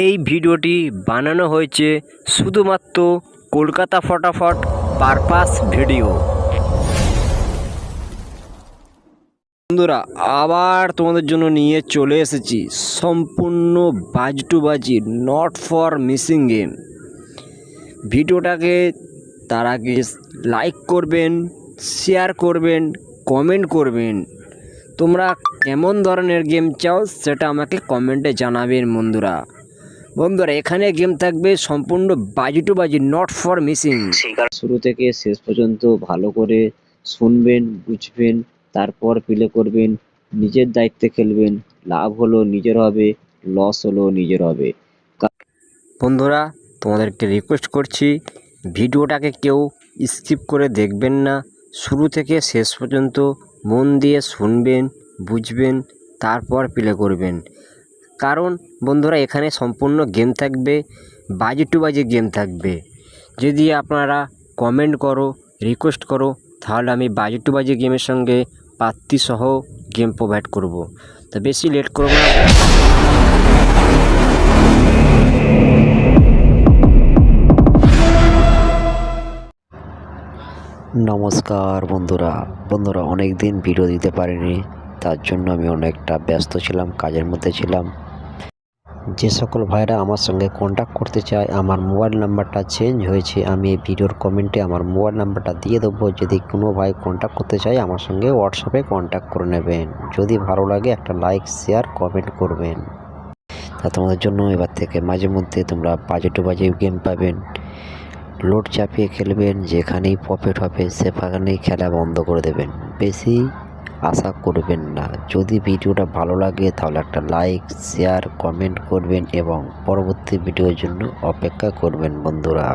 এই ভিডিওটি বানানো হয়েছে শুধুমাত্র কলকাতা ফটাফট পারপাস ভিডিও। বন্ধুরা, আবার তোমাদের জন্য নিয়ে চলে এসেছি সম্পূর্ণ বাজি টু বাজি নট ফর মিসিং গেম। ভিডিওটাকে তার আগে লাইক করবেন, শেয়ার করবেন, কমেন্ট করবেন। তোমরা কেমন ধরনের গেম চাও সেটা আমাকে কমেন্টে জানাবেন বন্ধুরা। এখানে গেম থাকবে সম্পূর্ণ বাজি টু বাজি, নট ফর মিসিং। শুরু থেকে শেষ পর্যন্ত ভালো করে শুনবেন, বুঝবেন, তারপর প্লে করবেন। নিজের দায়িত্বে খেলবেন। লাভ হলো নিজের হবে, লস হলো নিজের হবে। বন্ধুরা, তোমাদেরকে রিকোয়েস্ট করছি ভিডিওটাকে কেউ স্কিপ করে দেখবেন না। শুরু থেকে শেষ পর্যন্ত মন দিয়ে শুনবেন, বুঝবেন, তারপর প্লে করবেন। কারণ বন্ধুরা, এখানে সম্পূর্ণ গেম থাকবে, বাজি টু বাজি গেম থাকবে। যদি আপনারা কমেন্ট করো, রিকোয়েস্ট করো, তাহলে আমি বাজি টু বাজি গেমের সঙ্গে পাত্তি সহ গেম প্রোভাইড করব। তো বেশি লেট করব না। নমস্কার বন্ধুরা অনেক দিন ভিডিও দিতে পারিনি, তার জন্য আমি অনেকটা ব্যস্ত ছিলাম, কাজের মধ্যে ছিলাম। যে সকল ভাইরা আমার সঙ্গে কন্ট্যাক্ট করতে চায়, আমার মোবাইল নাম্বারটা চেঞ্জ হয়েছে, আমি এই ভিডিওর কমেন্টে আমার মোবাইল নাম্বারটা দিয়ে দেবো। যদি কোনো ভাই কন্ট্যাক্ট করতে চায় আমার সঙ্গে হোয়াটসঅ্যাপে কন্ট্যাক্ট করে নেবেন। যদি ভালো লাগে একটা লাইক, শেয়ার, কমেন্ট করবেন। তা তোমাদের জন্য এবার থেকে মাঝে মধ্যে তোমরা বাজে টু বাজে গেম পাবেন। লোড চাপিয়ে খেলবেন, যেখানেই প্রফিট হবে সেখানেই খেলা বন্ধ করে দেবেন। বেশি আশা করবেন না। যদি ভিডিওটা ভালো লাগে তাহলে একটা লাইক, শেয়ার, কমেন্ট করবেন এবং পরবর্তী ভিডিওর জন্য অপেক্ষা করবেন বন্ধুরা।